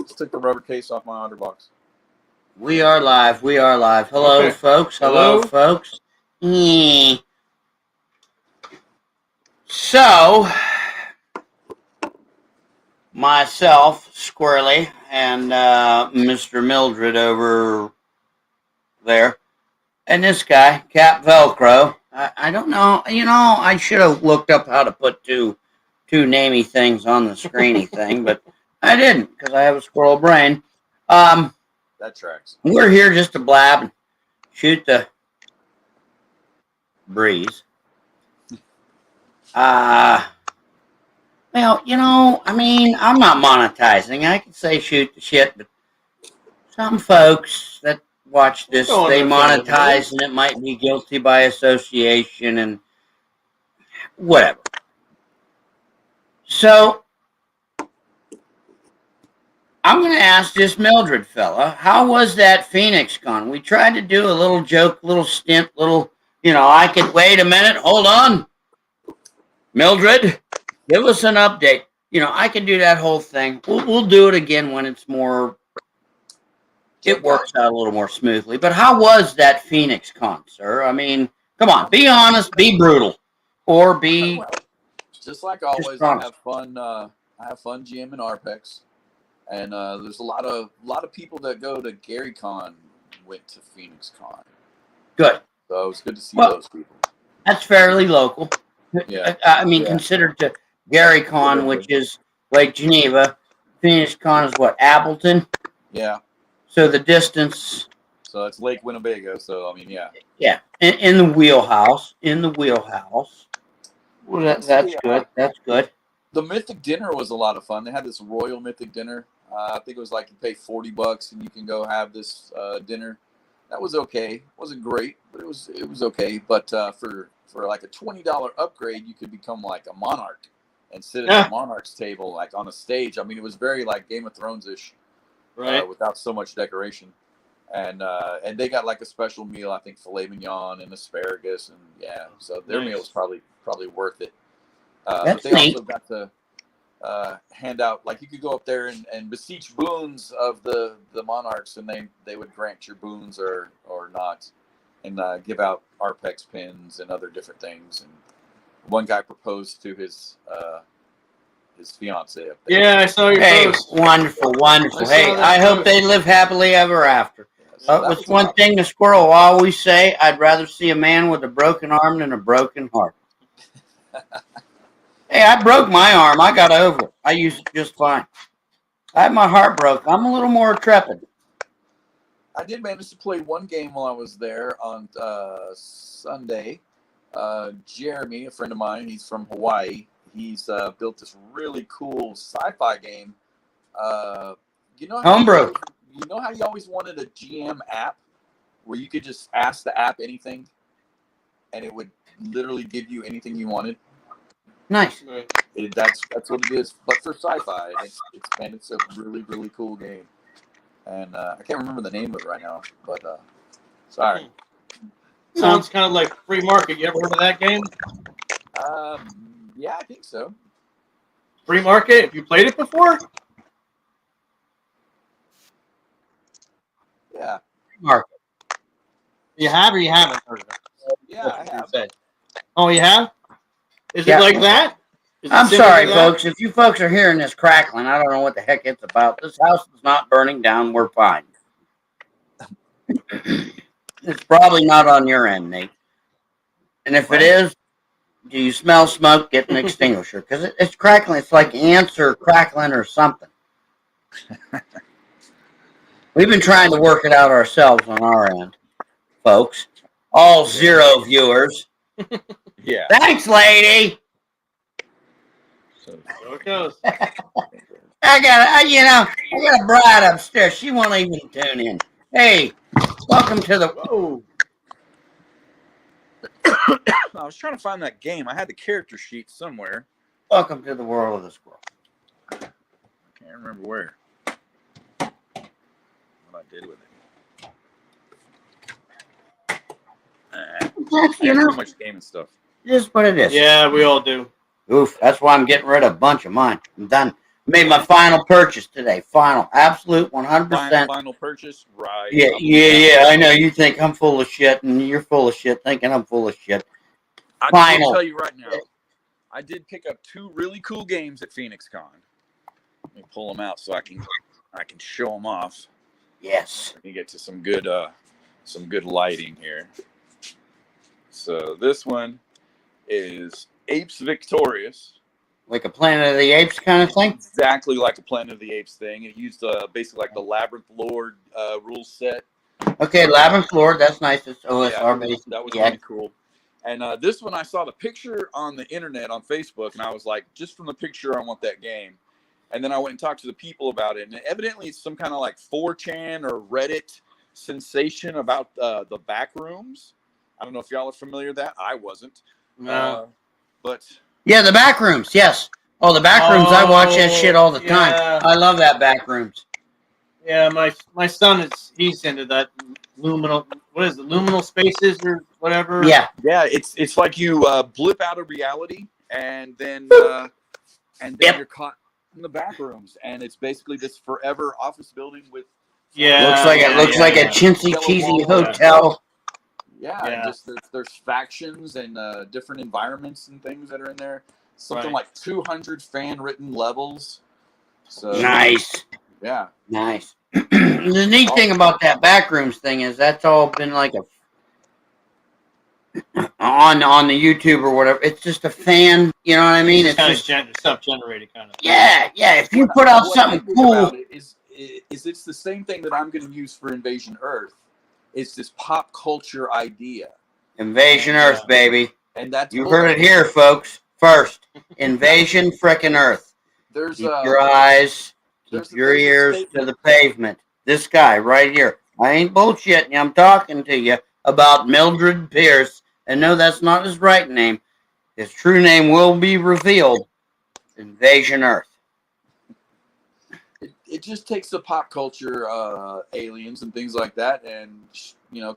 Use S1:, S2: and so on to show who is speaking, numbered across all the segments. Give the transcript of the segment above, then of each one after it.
S1: Just took the rubber case off my OtterBox.
S2: We are live. We are live. Hello,
S3: Okay.
S2: folks. Hello, folks. So, myself, Squirrely, and Mr. Mildred over there, and this guy, Cap Velcro. I don't know. You know, I should have looked up how to put two namey things on the screeny thing, but I didn't because I have a squirrel brain.
S1: That tracks.
S2: We're here just to blab and shoot the breeze. Well, you know, I mean, I'm not monetizing. I could say shoot the shit, but some folks that watch this, they monetize, and it might be guilty by association and whatever. So, I'm going to ask this Mildred fella, how was that Phoenix Con? We tried to do a little joke, little stint, I could wait a minute, hold on. Mildred, give us an update. I can do that whole thing. We'll do it again when it's more, it works out a little more smoothly. But how was that Phoenix Con, sir? I mean, come on, be honest, be brutal, or be
S1: just like always. I have fun. I have fun GMing RPEX, and there's a lot of people that go to GaryCon went to Phoenix Con.
S2: Good.
S1: So it was good to see those people.
S2: That's fairly local.
S1: Yeah.
S2: I mean, considered to GaryCon, which is Lake Geneva. Phoenix Con is what, Appleton?
S1: Yeah.
S2: So the distance.
S1: So it's Lake Winnebago. So I mean, yeah.
S2: Yeah, in the wheelhouse. In the wheelhouse. Well, that's good. That's good.
S1: The Mythic Dinner was a lot of fun. They had this Royal Mythic Dinner. I think it was like you pay $40 and you can go have this dinner. That was okay. It wasn't great, but it was okay. But for like a $20 upgrade, you could become like a monarch and sit at the monarch's table, like on a stage. I mean, it was very like Game of Thrones-ish,
S3: right?
S1: Without so much decoration. And they got like a special meal, I think filet mignon and asparagus, and so their meal was probably worth it. But they also got to hand out, like, you could go up there and beseech boons of the monarchs, and they would grant your boons or not, and give out Arpex pins and other different things. And one guy proposed to his fiance up there.
S3: Yeah, I saw your post.
S2: Wonderful. Hey, I hope they live happily ever after. That's one thing the squirrel will always say: I'd rather see a man with a broken arm than a broken heart. Hey, I broke my arm. I got over it. I used it just fine. I had my heart broke. I'm a little more intrepid.
S1: I did manage to play one game while I was there on Sunday. Jeremy, a friend of mine, he's from Hawaii. He's built this really cool sci-fi game.
S2: Homebrew.
S1: You know how you always wanted a GM app where you could just ask the app anything and it would literally give you anything you wanted?
S2: Nice.
S1: That's what it is, but for sci-fi. And it's a really, really cool game. And I can't remember the name of it right now, but sorry.
S3: Sounds kind of like Free Market. You ever heard of that game?
S1: Yeah, I think so.
S3: Free Market? Have you played it before?
S1: Yeah.
S2: Market.
S3: You have or you haven't heard of it?
S1: Yeah, I have.
S3: Oh, you have? Is it like that?
S2: I'm sorry, folks. If you folks are hearing this crackling, I don't know what the heck it's about. This house is not burning down. We're fine. It's probably not on your end, Nate. And if it is, do you smell smoke? Get an extinguisher. Because it's crackling. It's like ants or crackling or something. We've been trying to work it out ourselves on our end, folks. All 0 viewers.
S1: Yeah.
S2: Thanks, lady.
S3: So it goes.
S2: I got a bride upstairs. She won't even tune in. Hey, welcome to the.
S3: Whoa.
S1: I was trying to find that game. I had the character sheet somewhere.
S2: Welcome to the world of the squirrel.
S1: I can't remember where. What I did with it.
S2: So
S1: much gaming stuff.
S2: It is what it is.
S3: Yeah, we all do.
S2: Oof, that's why I'm getting rid of a bunch of mine. I'm done Made my final purchase today. Final, absolute 100%.
S1: Final purchase, right?
S2: Yeah. I know you think I'm full of shit, and you're full of shit, thinking I'm full of shit.
S1: I will tell you right now, I did pick up 2 really cool games at Phoenix Con. Let me pull them out so I can show them off.
S2: Yes.
S1: We get to some good lighting here. So this one is Apes Victorious.
S2: Like a Planet of the Apes kind of thing?
S1: Exactly like a Planet of the Apes thing. It used basically like the Labyrinth Lord rule set.
S2: Okay, Labyrinth Lord, that's nice. It's OSR based.
S1: That was really cool. And this one, I saw the picture on the internet on Facebook, and I was like, just from the picture, I want that game. And then I went and talked to the people about it, and evidently it's some kind of like 4chan or Reddit sensation about the back rooms. I don't know if y'all are familiar with that. I wasn't.
S3: No.
S1: But
S2: yeah, the back rooms, yes. Oh, the back rooms, I watch that shit all the time. I love that back rooms.
S3: Yeah, my son he's into that luminal. What is it? Luminal spaces or whatever.
S2: Yeah.
S1: It's like you blip out of reality, and then you're caught in the back rooms, and it's basically this forever office building with
S2: looks like a chintzy cheesy hotel.
S1: Yeah. Just there's factions and different environments and things that are in there. Something like 200 fan written levels. So
S2: nice.
S1: Yeah.
S2: Nice. The neat thing about that backrooms thing is that's all been like on the YouTube or whatever. It's just a fan, you know what I mean?
S3: It's just self-generated kind of.
S2: Yeah. If you put out something cool,
S1: is it's the same thing that I'm going to use for Invasion Earth. It's this pop culture idea.
S2: Invasion Earth, baby.
S1: And that's
S2: you heard it here, folks. First, Invasion frickin' Earth.
S1: Keep
S2: your eyes. Keep your ears to the pavement. This guy right here. I ain't bullshitting you. I'm talking to you about Mildred Pierce. And no, that's not his right name. His true name will be revealed. Invasion Earth.
S1: It just takes the pop culture aliens and things like that and,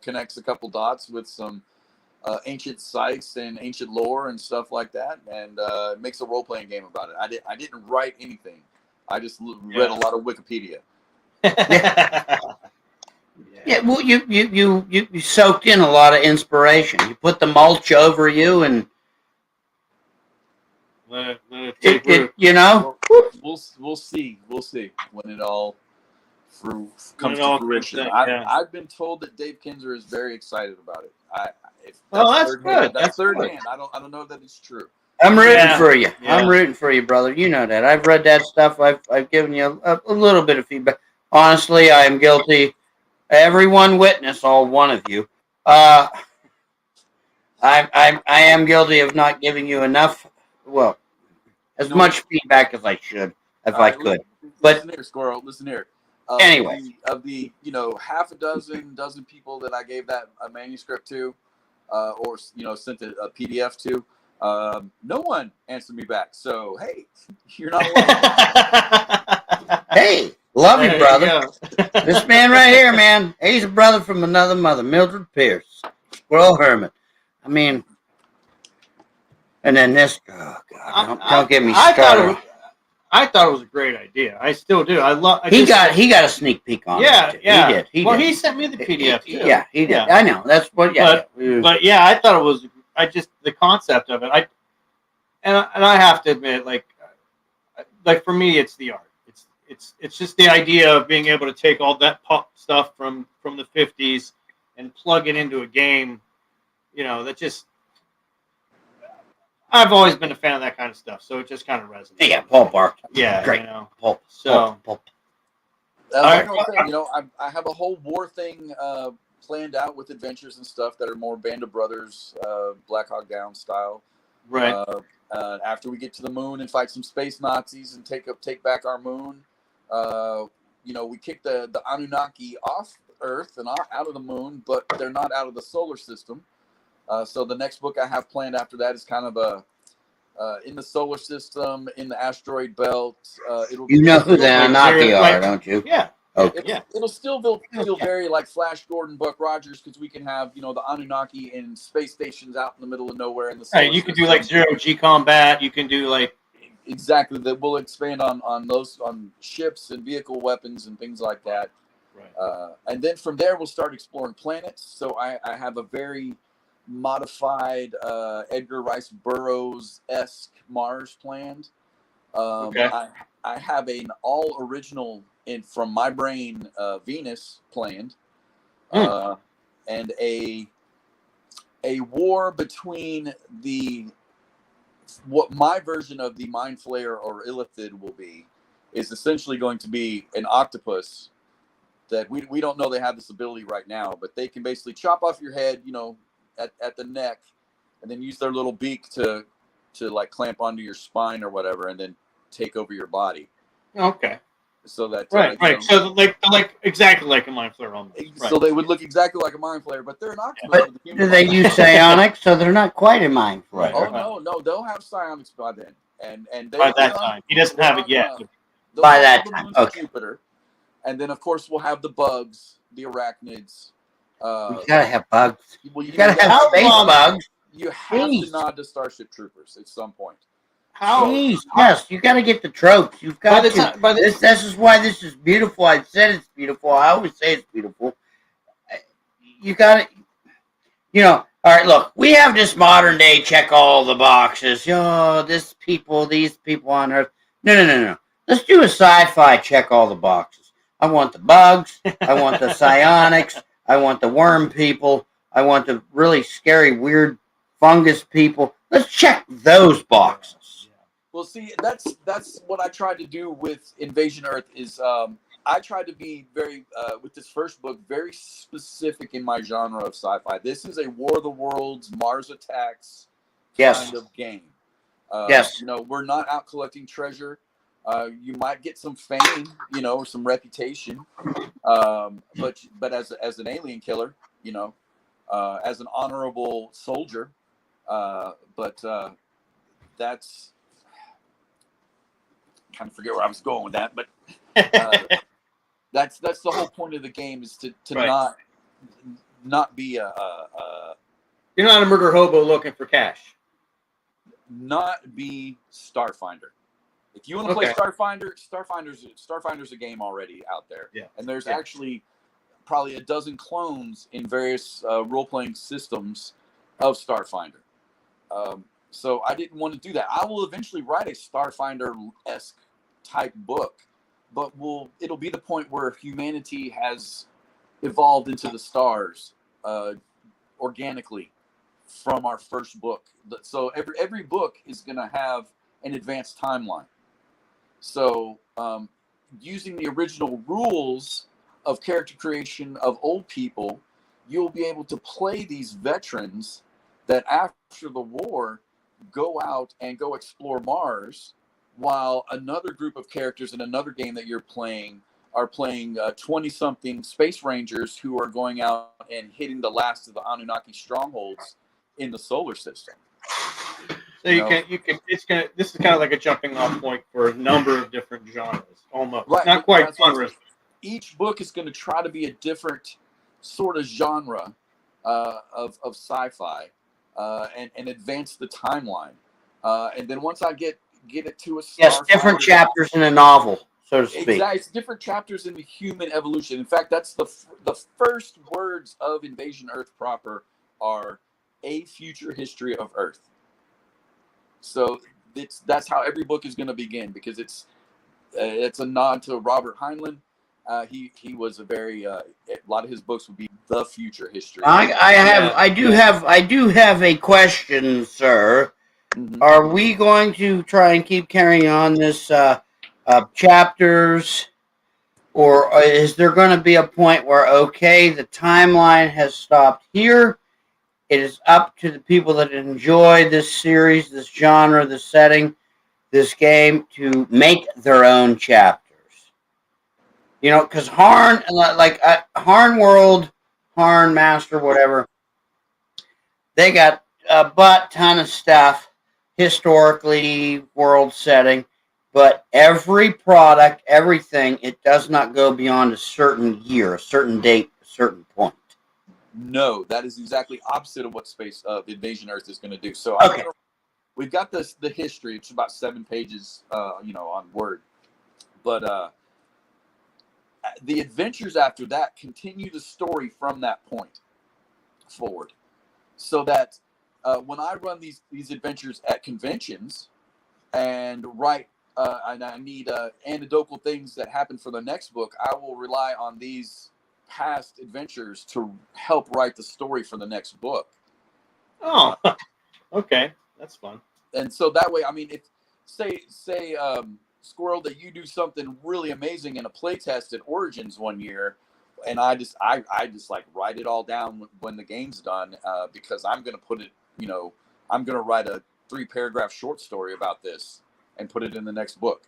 S1: connects a couple dots with some ancient sites and ancient lore and stuff like that. And makes a role-playing game about it. I didn't write anything. I just read a lot of Wikipedia.
S2: Yeah, well, you soaked in a lot of inspiration. You put the mulch over you, and
S3: let it take root.
S1: We'll see when it all comes to fruition. I've been told that Dave Kinzer is very excited about it.
S3: That's good.
S1: That's third hand. I don't know that it's true.
S2: I'm rooting for you. Yeah. I'm rooting for you, brother. You know that. I've read that stuff. I've given you a little bit of feedback. Honestly, I am guilty. Everyone witness, all one of you. I am guilty of not giving you enough. Well, as much feedback as I should, if I could.
S1: Listen here, Squirrel. Listen here.
S2: Anyway,
S1: of the half a dozen people that I gave that a manuscript to, or sent a PDF to. No one answered me back. So, hey, you're not alone.
S2: Hey, love you, brother. This man right here, man, he's a brother from another mother, Mildred Pierce, Squirrel Hermit. I mean, and then this, oh God, don't get me started.
S3: I thought it was a great idea. I still do.
S2: He got a sneak peek on it.
S3: Yeah.
S2: He did.
S3: He sent me the PDF too.
S2: Yeah, he did. I know. That's what.
S3: Yeah. But yeah, I thought it was. The concept of it. I have to admit, like for me, it's the art. It's just the idea of being able to take all that pop stuff from the 50s and plug it into a game. That just. I've always been a fan of that kind of stuff, so it just kind of resonates.
S2: Yeah, Paul Bark.
S3: Yeah,
S2: great.
S3: Pulp.
S1: Like I was saying, I have a whole war thing planned out with adventures and stuff that are more Band of Brothers, Black Hawk Down style.
S3: Right.
S1: After we get to the moon and fight some space Nazis and take back our moon, we kick the Anunnaki off Earth and out of the moon, but they're not out of the solar system. So the next book I have planned after that is kind of in the solar system, in the asteroid belt. Who
S2: the Anunnaki are, don't you?
S3: Yeah.
S2: Okay.
S1: It'll still feel very like Flash Gordon, Buck Rogers, because we can have the Anunnaki in space stations out in the middle of nowhere in the solar
S3: you
S1: system.
S3: can do like 0G combat. You can do like
S1: exactly that we'll expand on those, on ships and vehicle weapons and things like that.
S3: Right.
S1: And then from there we'll start exploring planets. So I have a very modified Edgar Rice Burroughs-esque Mars planned.
S3: Okay.
S1: I have an all original from my brain Venus planned, and a war between what my version of the Mind Flayer or Illithid will be is essentially going to be an octopus that we don't know they have this ability right now, but they can basically chop off your head, at the neck, and then use their little beak to like clamp onto your spine or whatever, and then take over your body.
S3: Okay.
S1: So that
S3: right. So like exactly like a Mind Flayer almost. Right.
S1: So they would look exactly like a Mind Flayer, but they're an octopus.
S2: But do they use psionics? So they're not quite a Mind Flayer.
S1: Oh no, they'll have psionics by then, and
S3: by that time he doesn't have it yet.
S2: By that time, okay.
S1: Jupiter, and then of course we'll have the bugs, the arachnids.
S2: You gotta have bugs.
S1: Well,
S2: you gotta have space bugs.
S1: You have to nod to Starship Troopers at some point.
S2: Yes, you got to get the tropes. You've got to. This is why this is beautiful. I said it's beautiful. I always say it's beautiful. You got to, all right, look, we have this modern day check all the boxes. These people on Earth. No. Let's do a sci-fi check all the boxes. I want the bugs. I want the psionics. I want the worm people. I want the really scary, weird fungus people. Let's check those boxes.
S1: Well, see, that's what I tried to do with Invasion Earth is I tried to be very, with this first book, very specific in my genre of sci-fi. This is a War of the Worlds, Mars Attacks kind of game.
S2: Yes.
S1: We're not out collecting treasure. You might get some fame, or some reputation. But as an alien killer, as an honorable soldier, that's... kind of forget where I was going with that, but that's the whole point of the game is to not be
S3: you're not a murder hobo looking for cash.
S1: Not be Starfinder. If you want to play Starfinder's a game already out there.
S3: Yeah.
S1: And there's actually probably a dozen clones in various role-playing systems of Starfinder. So I didn't want to do that. I will eventually write a Starfinder-esque type book, but it'll be the point where humanity has evolved into the stars organically from our first book. So every book is going to have an advanced timeline. So using the original rules of character creation of old people, you'll be able to play these veterans that after the war go out and go explore Mars, while another group of characters in another game that you're playing are playing 20-something space rangers who are going out and hitting the last of the Anunnaki strongholds in the solar system.
S3: So this is kind of like a jumping off point for a number of different genres, almost.
S1: Right.
S3: Not quite genres.
S1: Each book is going to try to be a different sort of genre of sci-fi. And advance the timeline, and then once I get it to a
S2: different chapters in a novel, so to speak.
S1: Exactly, it's different chapters in the human evolution. In fact, that's the first words of Invasion Earth proper are a future history of Earth. So that's how every book is going to begin, because it's a nod to Robert Heinlein. He was a lot of his books would be the future history.
S2: I do have a question, sir. Mm-hmm. Are we going to try and keep carrying on this chapters, or is there going to be a point where the timeline has stopped here? It is up to the people that enjoy this series, this genre, this setting, this game to make their own chapters. Because Harn, Harn World, Harn Master, whatever, they got a ton of stuff, historically, world setting, but every product, everything, it does not go beyond a certain year, a certain date, a certain point.
S1: No, that is exactly opposite of what Invasion Earth is going to do. So we've got the history. It's about 7 pages, on Word, but the adventures after that continue the story from that point forward, so that when I run these adventures at conventions and write, and I need anecdotal things that happen for the next book, I will rely on these past adventures to help write the story for the next book.
S3: Oh, okay, that's fun.
S1: And so that way, I mean, if say Squirrel, that you do something really amazing in a playtest at Origins one year, and I just like write it all down when the game's done, because I'm going to put it, I'm going to write a 3-paragraph short story about this and put it in the next book,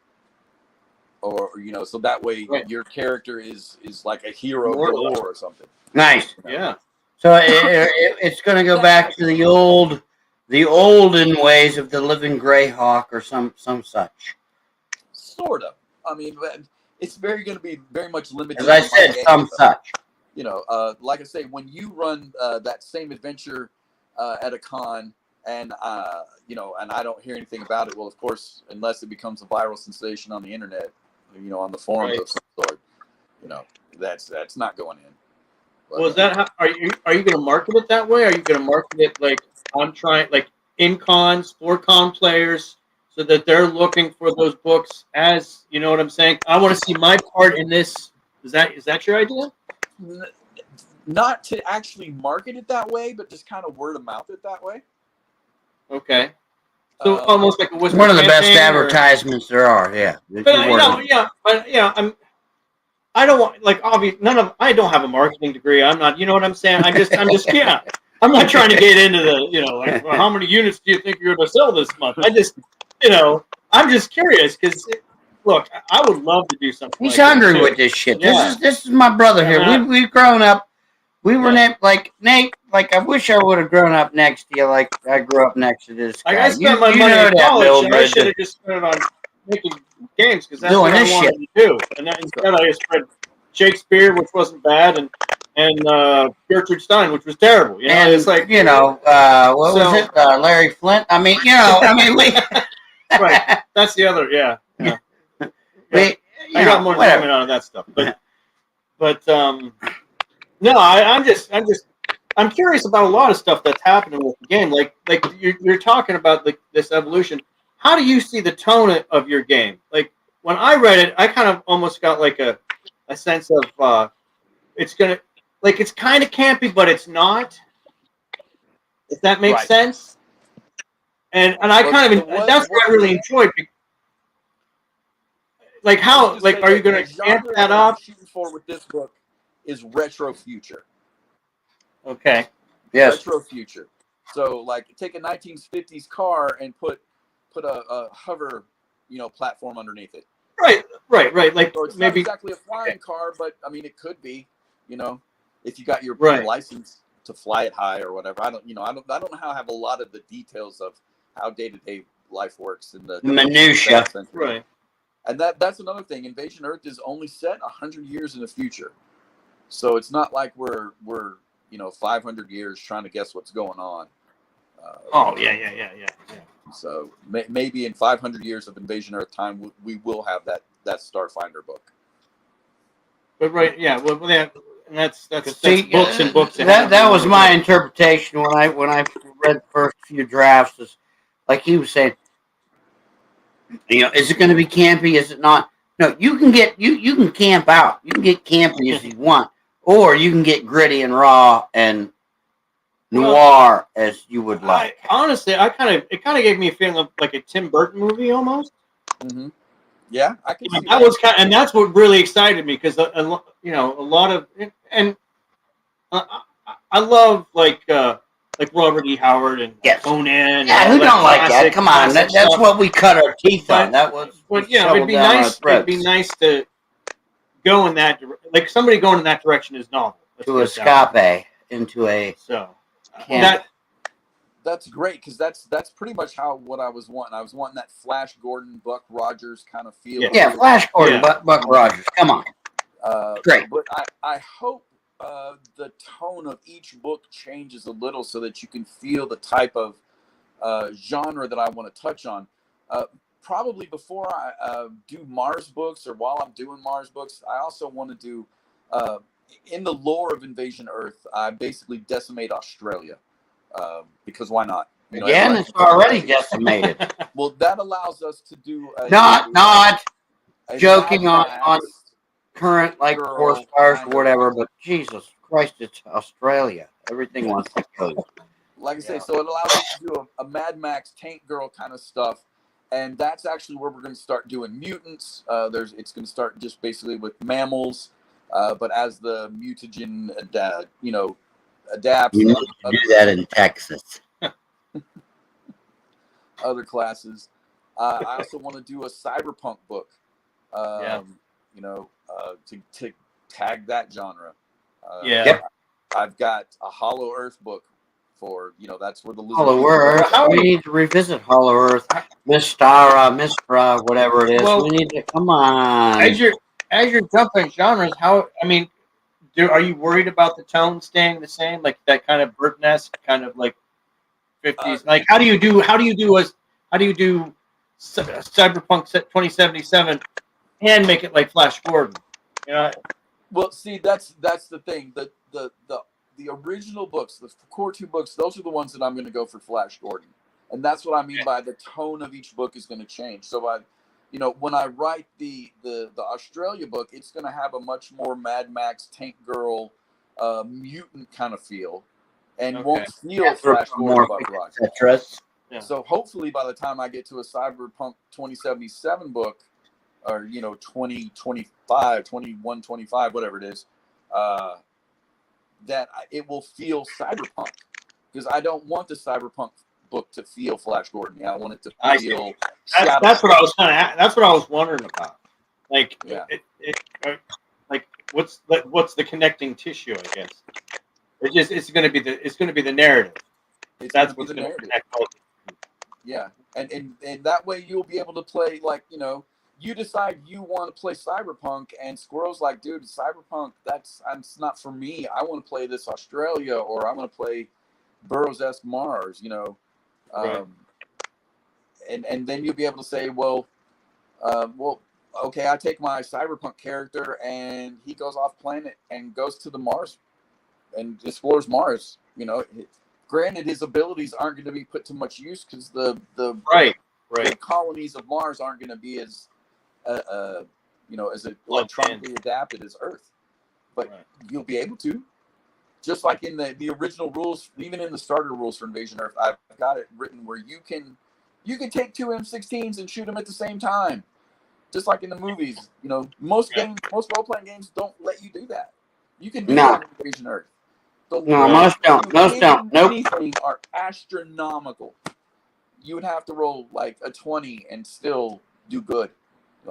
S1: or so that way your character is like a hero galore or something.
S2: Nice.
S3: Yeah.
S2: So it's going to go back to the olden ways of the living Greyhawk or some such.
S1: Sort of. I mean, it's going to be very much limited.
S2: As I said, some such.
S1: Like I say, when you run that same adventure at a con, and and I don't hear anything about it, well, of course, unless it becomes a viral sensation on the internet, on the forums of some sort, that's not going in. But,
S3: well, is that how, are you going to market it that way? Are you going to market it like I'm trying, like in cons for con players, so that they're looking for those books? As you know what I'm saying? I want to see my part in this. Is that your idea?
S1: Not to actually market it that way, but just kind of word of mouth it that way.
S3: Okay. So almost like a whisper
S2: one of the best advertisements there are. Yeah.
S3: But I don't want, like, obviously I don't have a marketing degree. I'm not, you know what I'm saying? I'm just yeah. I'm not trying to get into the, like, well, how many units do you think you're going to sell this month? I just, I'm just curious because, look, I would love to do something.
S2: He's hungry with this shit. Yeah. This is my brother here. We've grown up. We were like Nate. Like, I wish I would have grown up next to you. Like I grew up next to this guy.
S3: Like, I spent my money in college, and I should have just spent it on making games because that's what I wanted to do. And instead, I just read Shakespeare, which wasn't bad, and Gertrude Stein, which was terrible.
S2: And it's like, what was it? Larry Flint. I mean,
S3: right. That's the other. Yeah. I got more enjoyment out of that stuff, but no, I'm curious about a lot of stuff that's happening with the game. Like you're talking about this evolution. How do you see the tone of your game? Like when I read it, I kind of almost got like a sense of it's kind of campy, but it's not. If that makes sense. And I that's what I really enjoyed. Like how are you going to amp that up?
S1: Shooting for with this book is retro future.
S3: Okay.
S2: Yes.
S1: Retro future. So like take a 1950s car and put a hover, platform underneath it.
S3: Right. Like
S1: so it's
S3: maybe
S1: not exactly a flying car, but I mean it could be, if you got your license to fly it high or whatever. I don't know how I have a lot of the details of how day-to-day life works in the
S2: minutia.
S3: Right.
S1: And that's another thing. Invasion Earth is only set 100 years in the future. So it's not like we're 500 years trying to guess what's going on.
S3: Yeah.
S1: So maybe in 500 years of Invasion Earth time, we will have that Starfinder book.
S3: But and that's books and books.
S2: That was my interpretation when I read the first few drafts. Is like he was saying, is it going to be campy? Is it not? No, you can camp out. You can get campy as you want, or you can get gritty and raw and noir as you would like.
S3: Honestly, it kind of gave me a feeling of like a Tim Burton movie almost.
S1: Mm-hmm. Yeah, I can see
S3: that was and that's what really excited me because a lot of and I love like Robert E. Howard and Conan.
S2: Yeah, who don't like that? Come on, that's what we cut our teeth on. That was.
S3: But it'd be nice. It'd be nice to go in that like somebody going in that direction is novel.
S2: To escape into a
S1: That's great because that's pretty much what I was wanting. I was wanting that Flash Gordon, Buck Rogers kind of feel.
S2: Yeah, Flash Gordon, Buck Rogers. Come on. Great.
S1: But I hope the tone of each book changes a little so that you can feel the type of genre that I want to touch on. Probably before I do Mars books, or while I'm doing Mars books, I also want to do, in the lore of Invasion Earth, I basically decimate Australia, because why not?
S2: Again, it's already decimated.
S1: Well, that allows us to do
S2: not joking
S1: Mad
S2: on
S1: Max
S2: current like
S1: girl
S2: 4 stars
S1: kind
S2: or
S1: of-
S2: whatever, but Jesus Christ, it's Australia. Everything wants to kill you.
S1: Like I say, so it allows us to do a Mad Max tank girl kind of stuff, and that's actually where we're going to start doing mutants. It's going to start just basically with mammals, but as the mutagen adapts,
S2: You need to do that in Texas.
S1: other classes. I also want to do a cyberpunk book. To tag that genre. I've got a Hollow Earth book for, that's where the lizard.
S2: Hollow Earth. We need to revisit Hollow Earth. Mistra, whatever it is.
S3: Well,
S2: we need to come on.
S3: As you're jumping genres, are you worried about the tone staying the same, like that kind of Burton-esque kind of like 50s? Like how do you do Cyberpunk 2077 and make it like Flash Gordon?
S1: Well, see, that's the thing. The original books, the core 2 books, those are the ones that I'm going to go for Flash Gordon, and that's what I mean by the tone of each book is going to change. So when I write the Australia book, it's going to have a much more Mad Max tank girl, mutant kind of feel, and won't feel Flash Gordon above rock. So hopefully by the time I get to a Cyberpunk 2077 book, or 2025, 2125, whatever it is, that it will feel cyberpunk, because I don't want the cyberpunk book to feel Flash Gordon. I want it to feel.
S3: That's what I was that's what I was wondering about. Like, like what's the connecting tissue? I guess it's going to be the narrative. That's what's going to connect.
S1: Yeah, and that way you'll be able to play, like, you decide you want to play cyberpunk, and Squirrel's like, dude, cyberpunk, that's not for me. I want to play this Australia, or I want to play Burroughs-esque Mars,
S3: Right.
S1: And then you'll be able to say, well, okay, I take my cyberpunk character and he goes off planet and goes to the Mars and explores Mars. Granted, his abilities aren't going to be put to much use, because the colonies of Mars aren't going to be as as electronically adapted as Earth, but you'll be able to, just like in the original rules, even in the starter rules for Invasion Earth, I've got it written where you can take 2 M16s and shoot them at the same time, just like in the movies. Most role-playing games don't let you do that. You can do that in Invasion Earth.
S2: Most don't. Nope.
S1: Anything are astronomical. You would have to roll like a 20 and still do good.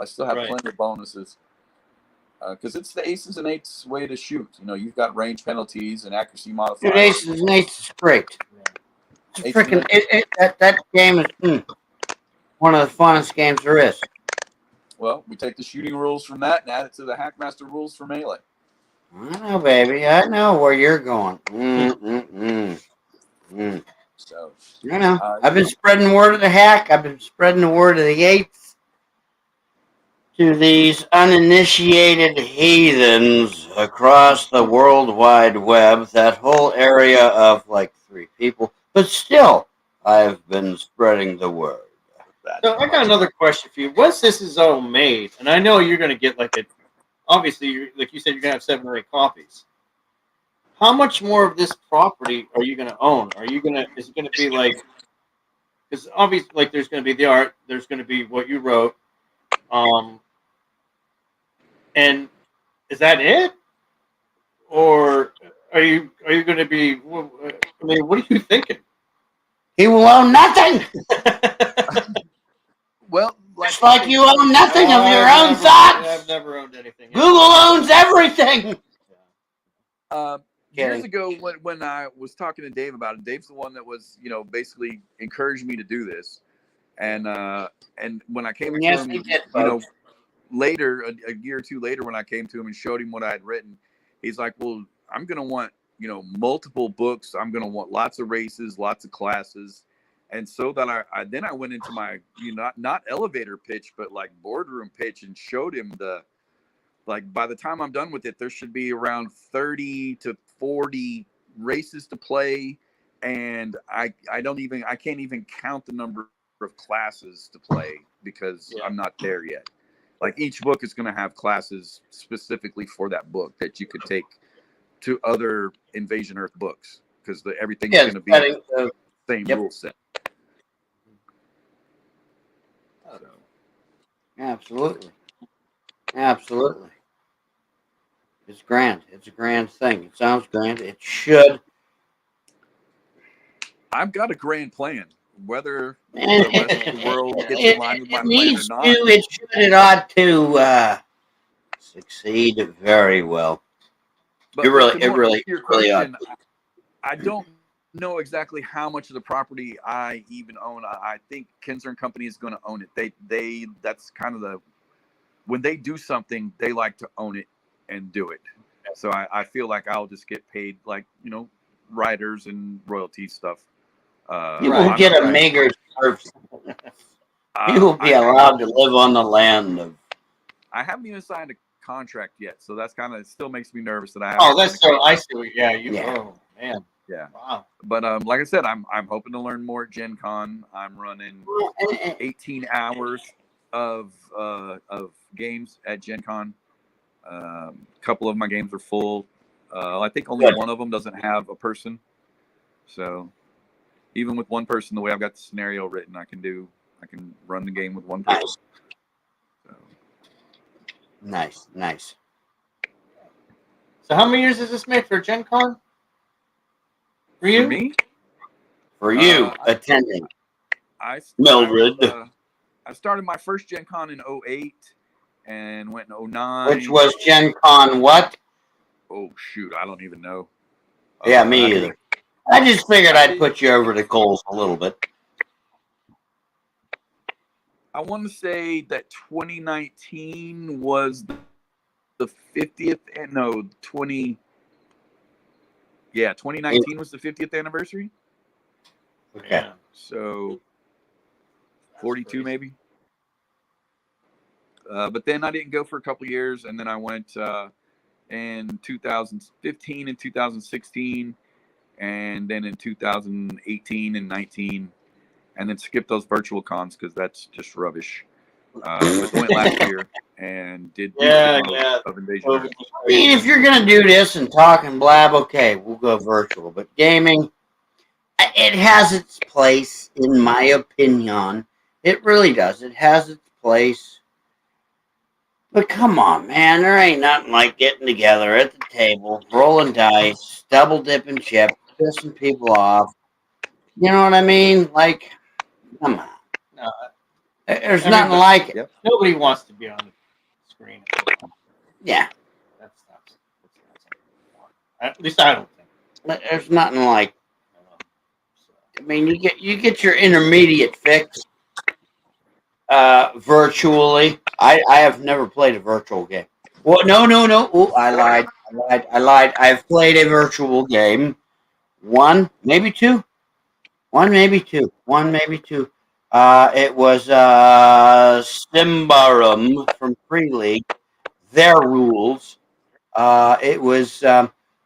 S1: I still have plenty of bonuses, because it's the aces and eights way to shoot. You've got range penalties and accuracy modifiers.
S2: Aces and eights is great. It's freaking that game is one of the funnest games there is.
S1: Well, we take the shooting rules from that and add it to the Hackmaster rules for Melee.
S2: I know, baby. I know where you're going.
S1: So,
S2: I know. I've been spreading the word of the hack. I've been spreading the word of the eights to these uninitiated heathens across the World Wide Web, that whole area of like 3 people. But still, I've been spreading the word.
S3: So I got another question for you. Once this is all made, and I know you're going to get obviously, like you said, you're going to have 7 or 8 copies. How much more of this property are you going to own? Is it going to be like, because obviously, like, there's going to be the art, there's going to be what you wrote, and is that it? Or are you going to be? I mean, what are you thinking?
S2: He will own nothing.
S1: Well,
S2: just like you own nothing of your own thoughts.
S3: I've never owned anything.
S2: Google owns everything.
S1: Years ago, when I was talking to Dave about it, Dave's the one that was, basically encouraged me to do this, and when I came to him, later, a year or 2 later, when I came to him and showed him what I had written, he's like, well, I'm going to want, multiple books. I'm going to want lots of races, lots of classes. And so that I then I went into my not elevator pitch, but like boardroom pitch, and showed him like by the time I'm done with it, there should be around 30 to 40 races to play, and I can't even count the number of classes to play because I'm not there yet. Like each book is going to have classes specifically for that book that you could take to other Invasion Earth books, because everything's going to be the same rule set. So.
S2: Absolutely. It's grand. It's a grand thing. It sounds grand. It should.
S1: I've got a grand plan. Whether the rest of the world gets in line with my plan or not.
S2: It ought to succeed very well.
S1: But
S2: it really ought.
S1: I don't know exactly how much of the property I even own. I think Kinzer and Company is going to own it. They that's kind of when they do something, they like to own it and do it. So I feel like I'll just get paid like, riders and royalty stuff.
S2: You will get a meager service. You will be allowed to live on the land of.
S1: I haven't even signed a contract yet, so that's kind of, it still makes me nervous that I have.
S3: Oh, that's so. I see. Oh man.
S1: Yeah.
S3: Wow.
S1: But like I said, I'm hoping to learn more at Gen Con. I'm running 18 hours of games at Gen Con. A couple of my games are full. I think only one of them doesn't have a person. So even with one person, the way I've got the scenario written, I can run the game with one person.
S2: Nice. Nice.
S3: So how many years does this make for Gen Con? For you?
S1: For me?
S2: For you attending.
S1: Mildred. I started my first Gen Con in 2008 and went in 2009.
S2: Which was Gen Con what?
S1: Oh, shoot. I don't even know.
S2: Yeah, me either. I just figured I'd put you over the coals a little bit.
S1: I want to say that 2019 was the 50th, and no, 2019 was the 50th anniversary.
S2: Okay.
S1: So 42 maybe. But then I didn't go for a couple of years, and then I went in 2015 and 2016, and then in 2018 and 19, and then skipped those virtual cons because that's just rubbish. But went last year and did of Invasion.
S2: I mean, if you're gonna do this and talk and blab, okay, we'll go virtual. But gaming, it has its place, in my opinion. It really does. It has its place. But come on, man, there ain't nothing like getting together at the table, rolling dice, double dipping chips, pissing people off. You know what I mean? Like, come on.
S3: No,
S2: there's nothing like it.
S1: Yep.
S3: Nobody wants to be on the screen.
S2: Yeah.
S3: That's at least I don't think.
S2: There's nothing like. I mean, you get your intermediate fix virtually. I have never played a virtual game. Well, no. Oh, I lied. I've played a virtual game. One, maybe two. It was Simbarum from Free League. Their rules. It was.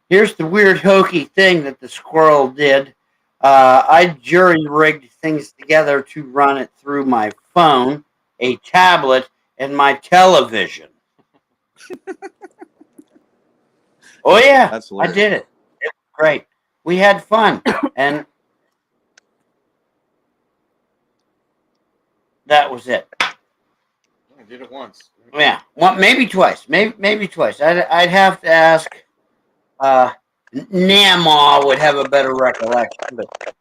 S2: Here's the weird hokey thing that the Squirrel did. I jury-rigged things together to run it through my phone, a tablet, and my television. Oh, yeah. I did it. It was great. We had fun. And that was it.
S3: I did it once.
S2: Yeah. Well, maybe twice. Maybe twice. I'd have to ask. Namaw would have a better recollection. But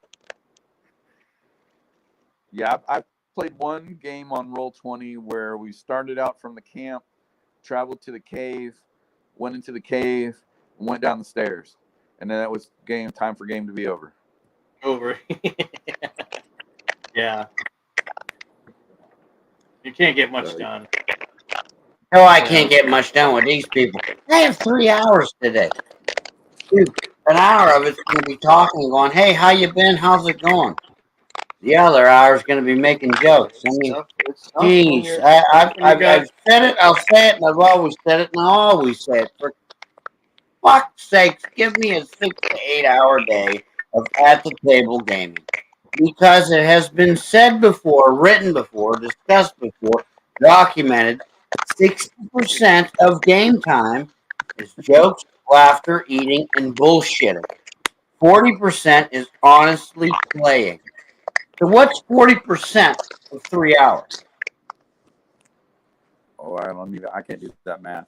S1: yeah, I played one game on Roll20 where we started out from the camp, traveled to the cave, went into the cave, and went down the stairs. And then that was time for game to be over.
S3: Yeah. You can't get much done.
S2: No, I can't get much done with these people. I have 3 hours today. Dude, an hour of it's going to be talking and going, hey, how you been? How's it going? The other hour is going to be making jokes. I mean, jeez, I've said it, I'll say it, and I've always said it, and I'll always say it. For fuck's sakes, give me a 6 to 8 hour day of at the table gaming. Because it has been said before, written before, discussed before, documented, 60% of game time is jokes, laughter, eating, and bullshitting. 40% is honestly playing. So what's 40% of 3 hours?
S1: Oh, I can't do that math.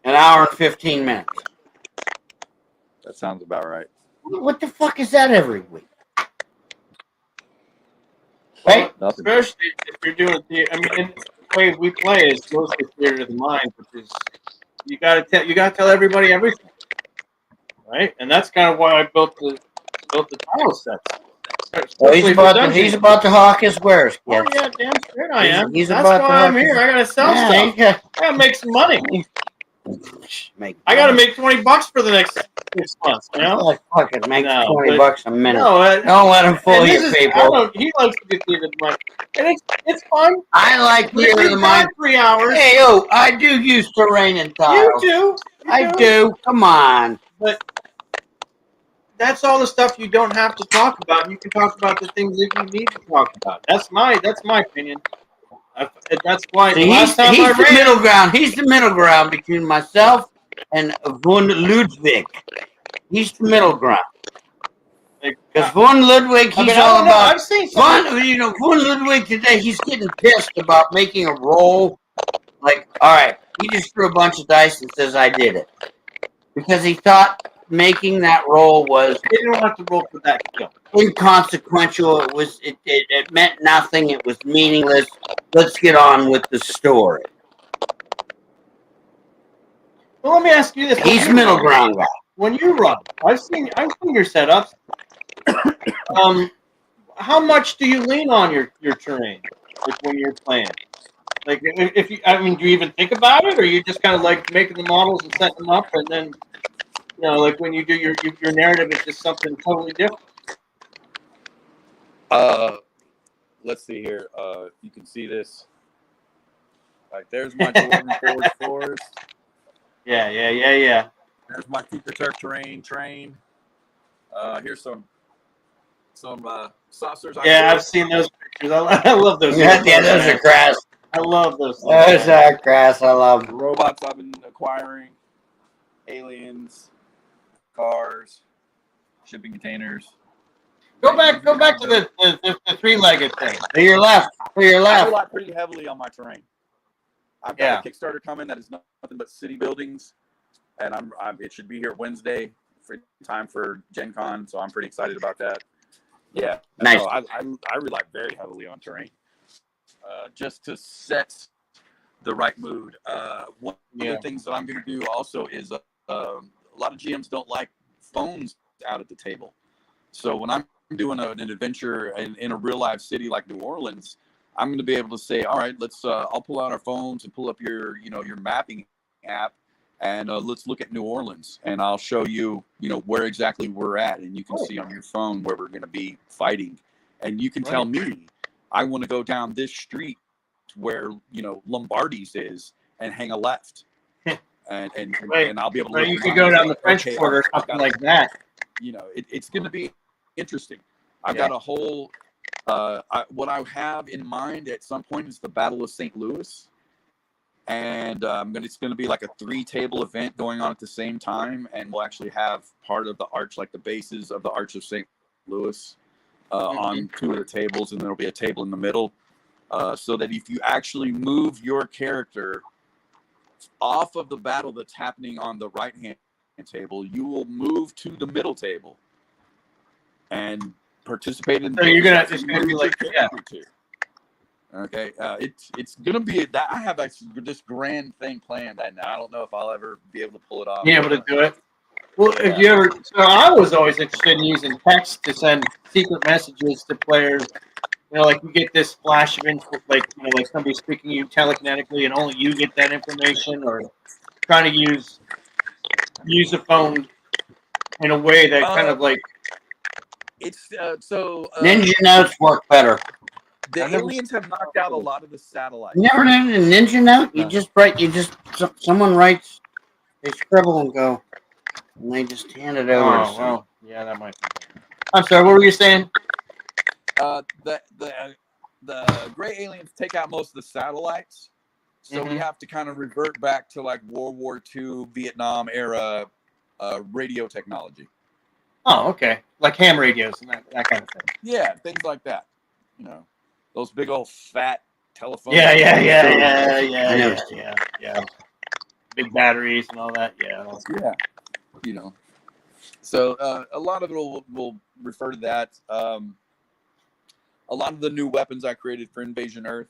S2: An hour and 15 minutes.
S1: That sounds about right.
S2: What the fuck is that every week?
S3: Well,
S2: Right?
S3: especially if you're doing theater. I mean, the way we play is mostly theater of the mind, which is you gotta tell everybody everything, right? And that's kind of why I built the tile sets.
S2: Well, he's about to hawk his wares.
S3: Oh yeah, damn straight I am.
S2: He's
S3: That's
S2: about
S3: why
S2: to
S3: I'm
S2: hawk
S3: here.
S2: his-
S3: I gotta sell stuff. I gotta make some money. I gotta make $20 for the next 6 months. You know,
S2: like fucking make
S3: No,
S2: $20 a minute.
S3: no,
S2: Don't let him fool you, people.
S3: He likes to get theater of the mind, and it's fun.
S2: I like
S3: But if
S2: theater of
S3: he's
S2: the mind.
S3: got 3 hours,
S2: Hey, yo, I do use terrain and tiles.
S3: you
S2: I do. Come on.
S3: But that's all the stuff you don't have to talk about. You can talk about the things that you need to talk about. That's my opinion. That's why
S2: See,
S3: the last time
S2: he's
S3: I
S2: the
S3: ran,
S2: middle ground. He's the middle ground between myself and von Ludwig. He's the middle ground. Because von Ludwig, he's all about.
S3: I've seen some.
S2: Von Ludwig today, he's getting pissed about making a roll. Like, all right, he just threw a bunch of dice and says, I did it. Because he thought making that roll was
S3: They don't have to roll for that kill.
S2: inconsequential. It meant nothing. It was meaningless. Let's get on with the story.
S3: Well, let me ask you this:
S2: He's middle ground guy.
S3: When you run, I've seen your setups. How much do you lean on your terrain, like when you're playing? Like, if you, I mean, do you even think about it, or you just kind of like making the models and setting them up, and then, like when you do your narrative, it's just something totally different.
S1: Let's see here. You can see this. Like, there's my Jordan Forge Forest.
S3: Yeah.
S1: There's my Keep the Turf train. Here's some saucers.
S3: I've seen those pictures. I love those.
S2: Yeah, those are crass.
S3: I love those.
S2: Those are crass. I love them.
S1: Robots I've been acquiring. Aliens. Cars. Shipping containers.
S3: Go back to the three-legged thing.
S2: To your left.
S1: I rely pretty heavily on my terrain. I've got a Kickstarter coming that is nothing but city buildings, and it should be here Wednesday for time for Gen Con, so I'm pretty excited about that. Yeah,
S2: nice.
S1: So I rely very heavily on terrain, just to set the right mood. One of the things that I'm going to do also is a lot of GMs don't like phones out at the table, so when I'm doing an adventure in a real live city like New Orleans, I'm going to be able to say, all right, I'll pull out our phones and pull up your mapping app, and let's look at New Orleans, and I'll show you, where exactly we're at, and you can see on your phone where we're going to be fighting, and you can tell me, I want to go down this street where Lombardi's is and hang a left, and I'll be able to.
S3: You could go down the French Quarter or something like that.
S1: It's going to be interesting. I've got a whole. What I have in mind at some point is the Battle of St. Louis, and it's going to be like a 3-table event going on at the same time, and we'll actually have part of the arch, like the bases of the Arch of St. Louis, on 2 of the tables, and there'll be a table in the middle, so that if you actually move your character off of the battle that's happening on the right-hand table, you will move to the middle table and participate in.
S3: So it's gonna be like
S1: Okay, it's gonna be that I have this grand thing planned, and I don't know if I'll ever be able to pull it off.
S3: Be able to do it. Well, if you ever, so I was always interested in using text to send secret messages to players. Like you get this flash of info, like somebody speaking to you telekinetically, and only you get that information, or trying to use a phone in a way that kind of like
S1: It's
S2: Ninja notes work better.
S1: The aliens have knocked out a lot of the satellites.
S2: You never did a ninja note? You just someone writes, they scribble and go, and they just hand it over to someone.
S3: Well, yeah, that might be. I'm sorry, what were you saying?
S1: The gray aliens take out most of the satellites, so we have to kind of revert back to like World War II, Vietnam era radio technology.
S3: Oh, okay. Like ham radios and that kind of thing.
S1: Yeah, things like that. You know, those big old fat telephones.
S3: Yeah. Big batteries and all that. Yeah.
S1: Yeah. You know, so a lot of it will refer to that. A lot of the new weapons I created for Invasion Earth,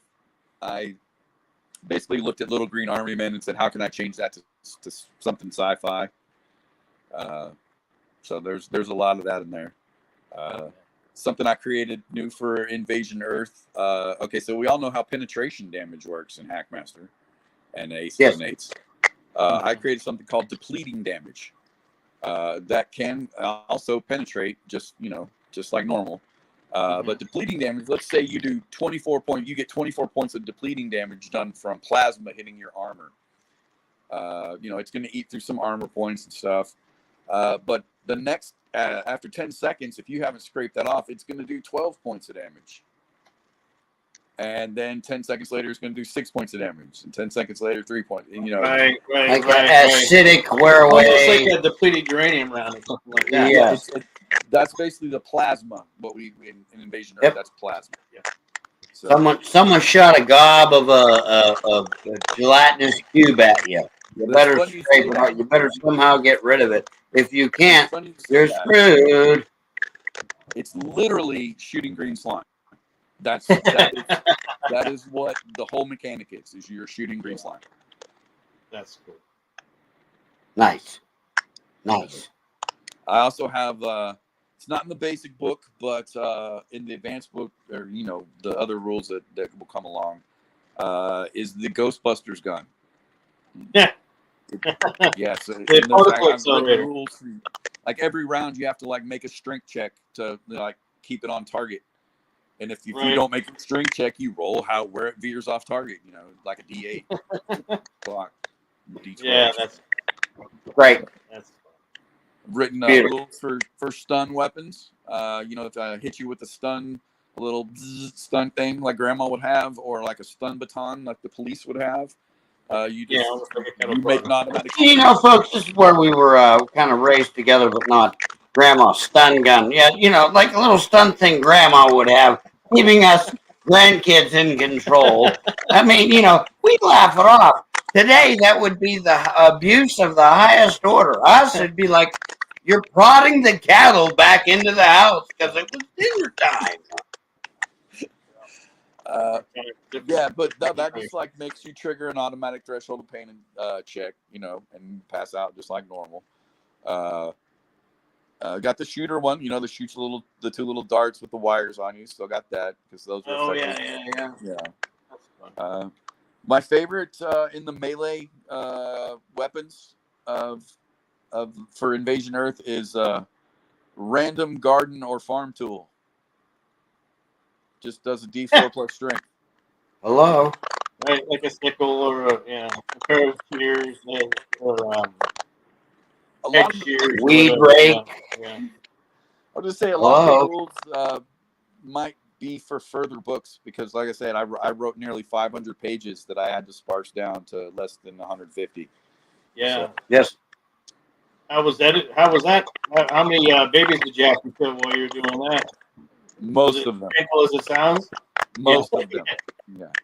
S1: I basically looked at Little Green Army Men and said, how can I change that to something sci-fi? So there's a lot of that in there. Something I created new for Invasion Earth. Okay, so we all know how penetration damage works in Hackmaster and Ace and Eights. I created something called depleting damage that can also penetrate just like normal. But depleting damage, let's say you do 24 points of depleting damage done from plasma hitting your armor. It's going to eat through some armor points and stuff. But the next, after 10 seconds, if you haven't scraped that off, it's going to do 12 points of damage. And then 10 seconds later, it's going to do 6 points of damage. And 10 seconds later, 3 points. And,
S2: Like acidic wear away.
S3: Almost like a depleted uranium round or something like that.
S2: Yeah.
S1: That's basically the plasma. What we in Invasion Earth, that's plasma. Yeah.
S2: So, someone shot a gob of a gelatinous cube at you. You better scrape it out. You better somehow get rid of it. If you can't, you're screwed.
S1: It's literally shooting green slime. That is what the whole mechanic is you're shooting green slime.
S3: That's cool.
S2: Nice.
S1: I also have it's not in the basic book, but in the advanced book, or the other rules that will come along, is the Ghostbusters gun.
S3: Yeah.
S1: So
S3: I've
S1: written rules. Like every round, you have to like make a strength check to like keep it on target. And if you don't make a strength check, you roll where it veers off target. Like a D8 clock. D12.
S3: Yeah, that's
S2: great.
S3: That's
S1: written rules for stun weapons. If I hit you with a little stun thing like Grandma would have, or like a stun baton like the police would have, you make an automatic.
S2: Folks, this is where we were kind of raised together, but not Grandma's stun gun. Yeah, like a little stun thing Grandma would have, keeping us grandkids in control. I mean, we'd laugh it off. Today, that would be the abuse of the highest order. Us, it'd be like you're prodding the cattle back into the house because it was dinner time.
S1: But that just like makes you trigger an automatic threshold of pain and check, and pass out just like normal. Got the shooter one, that shoots the two little darts with the wires on you. Still got that because those are
S3: yeah.
S1: That's fun. My favorite in the melee weapons for Invasion Earth is random garden or farm tool. Just does a D4 plus strength.
S2: Hello.
S3: Right, like a sickle or a pair of shears or
S1: a lot of
S2: weed rake.
S1: Yeah. I'll just say a lot of the rules might be for further books because, like I said, I wrote nearly 500 pages that I had to sparse down to less than 150.
S3: Yeah.
S2: So, yes.
S3: How was that? How many babies did you have to kill while you were doing that?
S1: Most of them.
S3: Painful as it sounds.
S1: Most of them.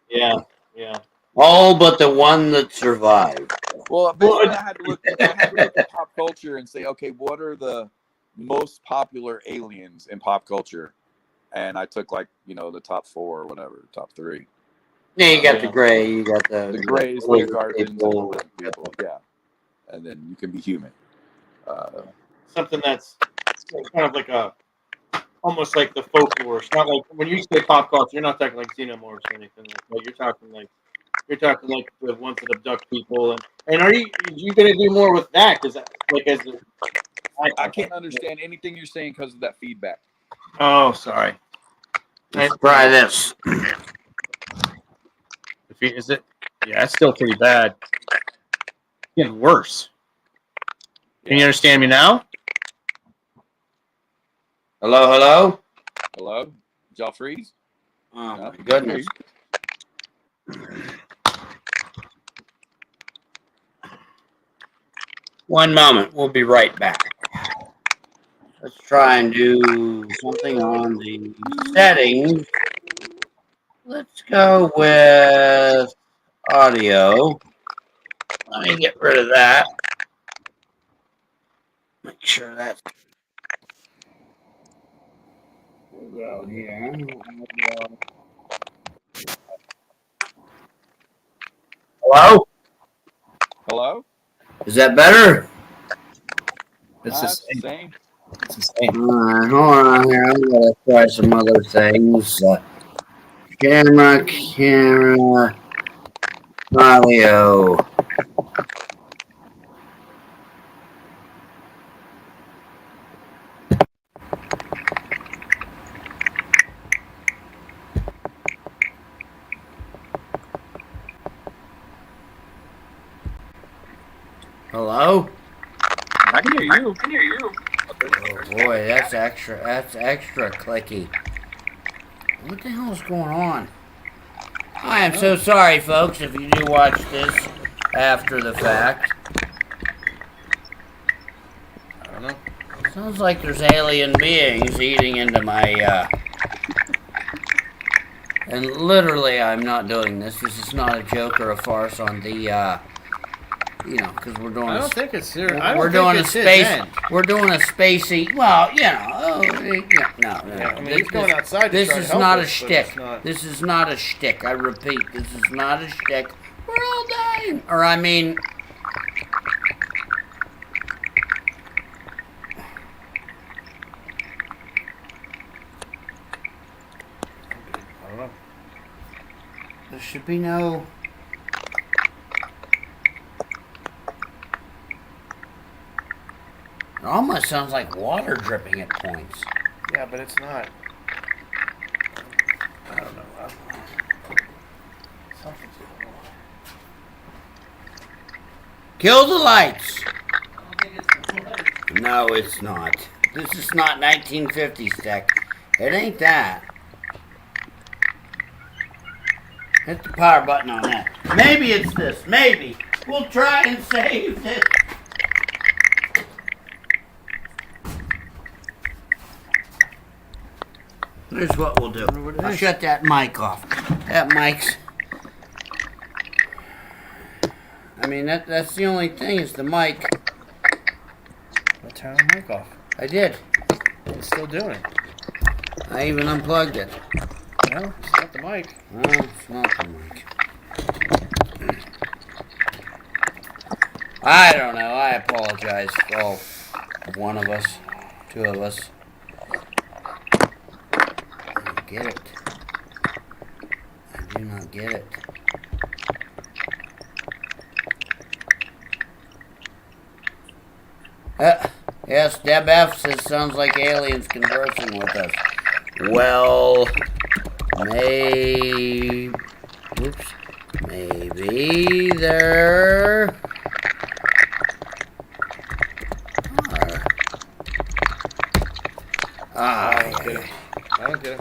S3: Yeah.
S2: All but the one that survived.
S1: Well, basically, I had to look at pop culture and say, okay, what are the most popular aliens in pop culture? And I took the top 4 or whatever, top 3.
S2: Yeah, you got the gray, you got the
S1: grays, the guardians, people. Yeah, and then you can be human.
S3: Something that's kind of like almost like the folklore. It's not like when you say pop culture, you're not talking like xenomorphs or anything like that. You're talking like the ones that abduct people. And are you going to do more with that? Because I can't
S1: understand anything you're saying because of that feedback.
S3: Oh, sorry.
S2: Let's try this.
S3: Is it? Yeah, it's still pretty bad. It's getting worse. Can you understand me now?
S2: Hello, hello?
S1: Hello? Did y'all freeze?
S2: Oh, my goodness. One moment. We'll be right back. Let's try and do something on the settings. Let's go with audio. Let me get rid of that. Make sure that's... We'll go here. Hello?
S1: Hello?
S2: Is that better?
S3: It's the same. It's the same.
S2: All right, hold on here. I'm going to try some other things. Camera, audio. Hello?
S1: I can hear you.
S2: Oh boy, that's extra clicky. What the hell is going on? I am so sorry, folks, if you do watch this after the fact.
S3: I don't know.
S2: Sounds like there's alien beings eating into my, And literally, I'm not doing this. This is not a joke or a farce on the, because we're doing.
S3: I don't think it's here.
S2: We're doing a space. We're doing a spacey. Well, no.
S3: Yeah, I mean, he's going outside.
S2: This is not a shtick. This is not a shtick. I repeat, this is not a shtick. We're all dying. Or I mean.
S3: I don't know.
S2: There should be no. It almost sounds like water dripping at points.
S3: Yeah, but it's not. I don't know. Something's going on.
S2: Kill the lights. No, it's not. This is not 1950s tech. It ain't that. Hit the power button on that. Maybe it's this. Maybe. We'll try and save this. Here's what we'll do. I'll shut that mic off. That mic's... I mean, that's the only thing is the mic.
S3: Well, turn the mic off.
S2: I did.
S3: It's still doing it.
S2: I even unplugged it.
S3: No, it's not the mic.
S2: No, it's not the mic. I don't know. I apologize for all one of us, two of us. I don't get it. I do not get it. Yes, Deb F says sounds like aliens conversing with us. Well, maybe there are.
S3: I don't get it.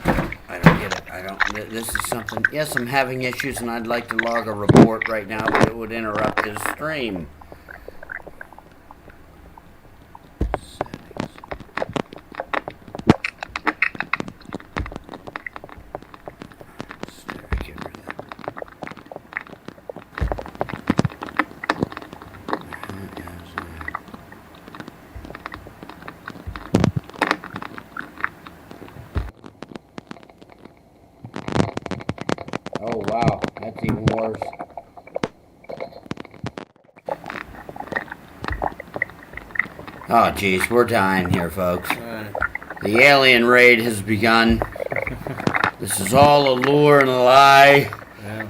S2: I don't get it. I don't. This is something. Yes, I'm having issues, and I'd like to log a report right now, but it would interrupt his stream. Oh, wow. That's even worse. Oh, geez. We're dying here, folks. The alien raid has begun. This is all a lure and a lie.
S3: Yeah.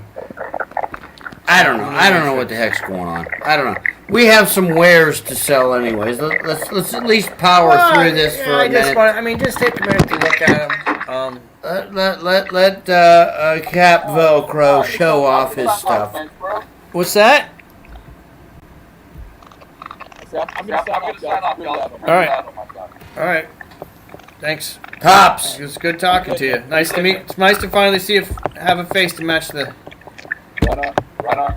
S2: I don't know. I don't know what the heck's going on. I don't know. we have some wares to sell, anyways. Let's at least power through this for a minute.
S4: Just take a minute to look at them.
S2: Let Cap Velcro show off his stuff.
S4: What's that?
S1: I'm gonna sign off.
S4: All right. Thanks.
S2: Tops.
S4: It was good talking to you. Nice to meet. It's nice to finally have a face to match the.
S1: Right on.